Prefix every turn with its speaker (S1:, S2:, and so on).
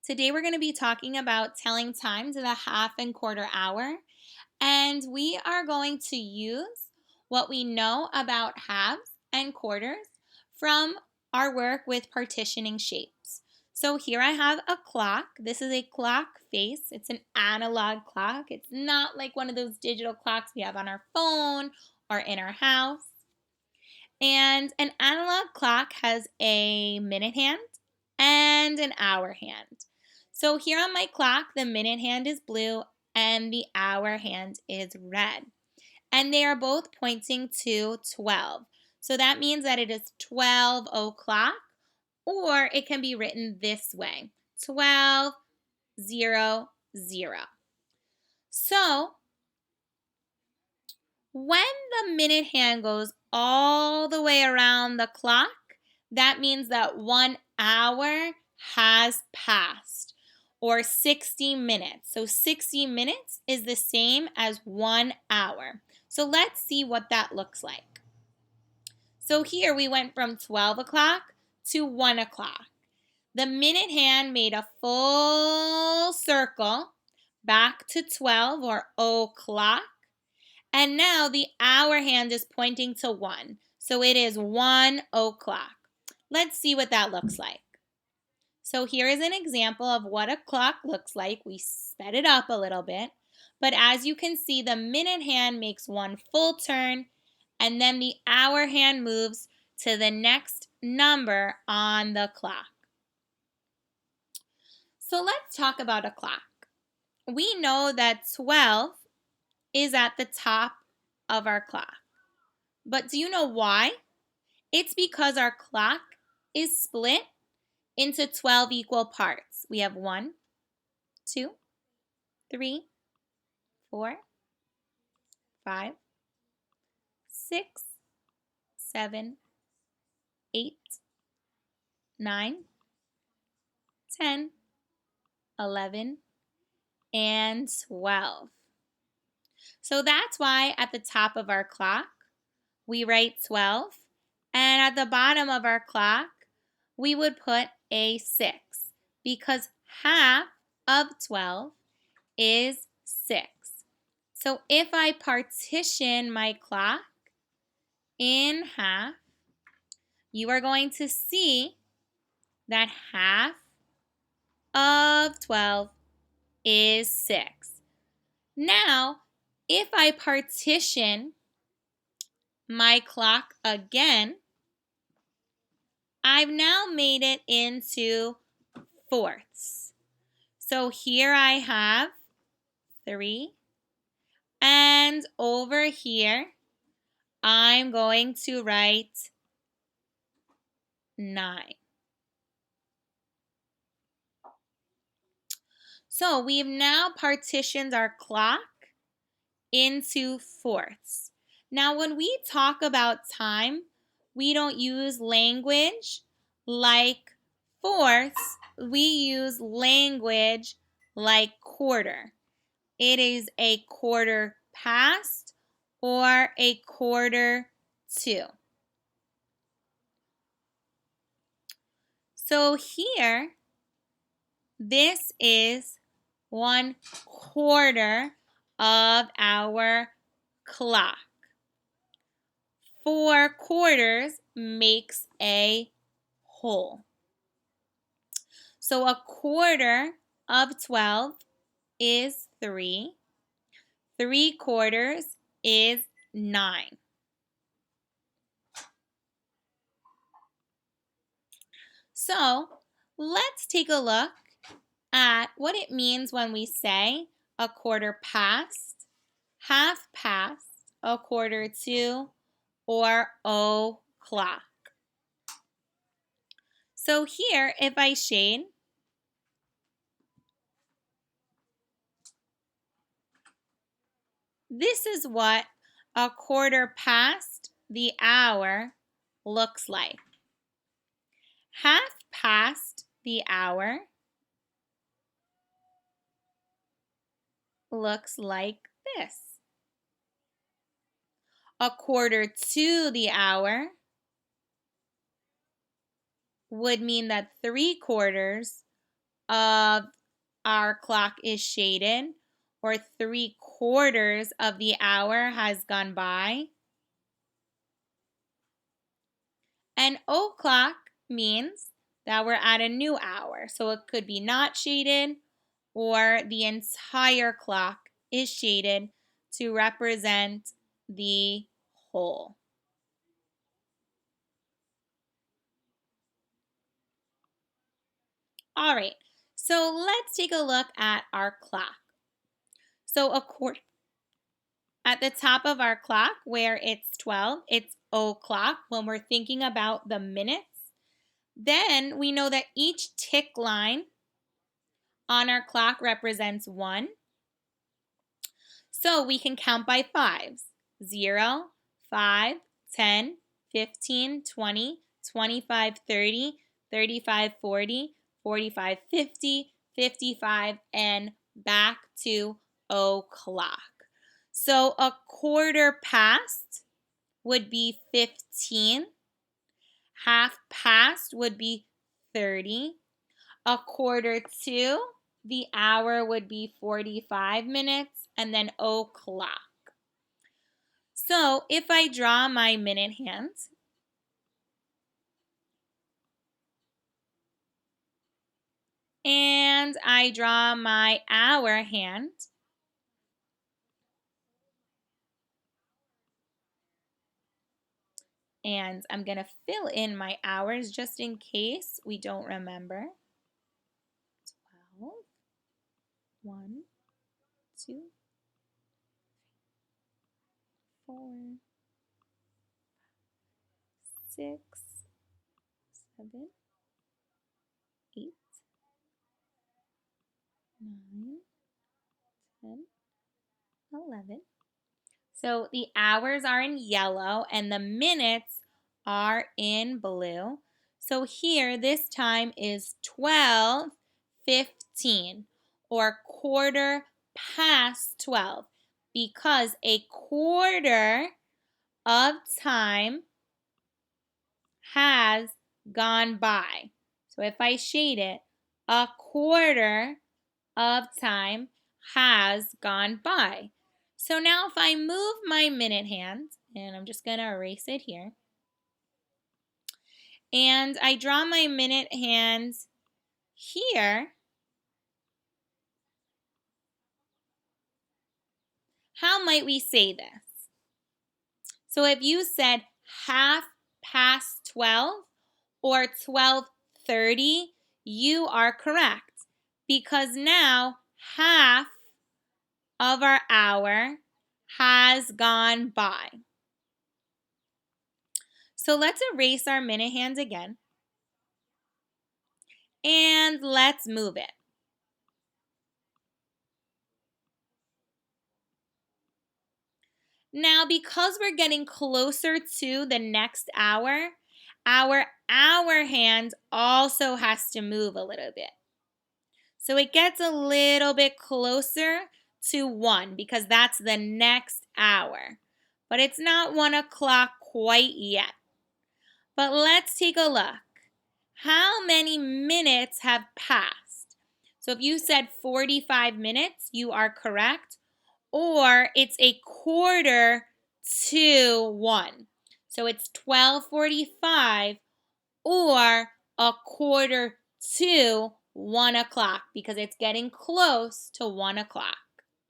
S1: Today we're going to be talking about telling time to the half and quarter hour, and we are going to use what we know about halves and quarters from our work with partitioning shapes. So here I have a clock. This is a clock face. It's an analog clock. It's not like one of those digital clocks we have on our phone or in our house. And an analog clock has a minute hand and an hour hand. So here on my clock, the minute hand is blue and the hour hand is red. And they are both pointing to 12. So that means that it is 12 o'clock, or it can be written this way, 12:00. So when the minute hand goes all the way around the clock, that means that 1 hour has passed, or 60 minutes. So 60 minutes is the same as 1 hour. So let's see what that looks like. So here we went from 12 o'clock to 1 o'clock. The minute hand made a full circle back to 12 or o'clock. And now the hour hand is pointing to 1. So it is 1 o'clock. Let's see what that looks like. So here is an example of what a clock looks like. We sped it up a little bit. But as you can see, the minute hand makes one full turn, and then the hour hand moves to the next number on the clock. So let's talk about a clock. We know that 12 is at the top of our clock. But do you know why? It's because our clock is split into 12 equal parts. We have 1, 2, 3, 4, 5, 6, 7, 8, 9, 10, 11, and 12. So that's why at the top of our clock, we write 12, and at the bottom of our clock, we would put a 6, because half of 12 is 6. So if I partition my clock in half, you are going to see that half of 12 is 6. Now, if I partition my clock again, I've now made it into fourths. So here I have 3, and over here I'm going to write 9. So we've now partitioned our clock into fourths. Now when we talk about time, we don't use language like fourths. We use language like quarter. It is a quarter past or a quarter to. So here, this is 1/4 of our clock. 4 quarters makes a whole. So a quarter of 12 is 3. 3/4 is 9. So let's take a look at what it means when we say a quarter past, half past, a quarter to, or o'clock. So here, if I shade, this is what a quarter past the hour looks like. Half past the hour looks like this. A quarter to the hour would mean that 3/4 of our clock is shaded, or 3/4 of the hour has gone by. And o'clock means that we're at a new hour. So it could be not shaded, or the entire clock is shaded to represent the whole. All right, so let's take a look at our clock. So at the top of our clock where it's 12, it's o'clock when we're thinking about the minutes. Then we know that each tick line on our clock represents 1. So we can count by fives: 0, 5, 10, 15, 20, 25, 30, 35, 40, 45, 50, 55, and back to o'clock. So a quarter past would be 15. Half past would be 30. A quarter to, the hour would be 45 minutes, and then o'clock. So if I draw my minute hand, and I draw my hour hand, and I'm going to fill in my hours just in case we don't remember. 12, 1, 2, 4, 6, 7, 8, 9, 10, 11. So the hours are in yellow and the minutes are in blue. So here, this time is 12:15, or quarter past 12, because a quarter of time has gone by. So if I shade it, a quarter of time has gone by. So now if I move my minute hand, and I'm just going to erase it here, and I draw my minute hand here, how might we say this? So if you said half past 12 or 12:30, you are correct, because now half of our hour has gone by. So let's erase our minute hand again, and let's move it. Now, because we're getting closer to the next hour, our hour hand also has to move a little bit. So it gets a little bit closer to 1, because that's the next hour. But it's not 1 o'clock quite yet. But let's take a look. How many minutes have passed? So if you said 45 minutes, you are correct. Or it's a quarter to 1. So it's 12:45 or a quarter to 1 o'clock, because it's getting close to 1 o'clock.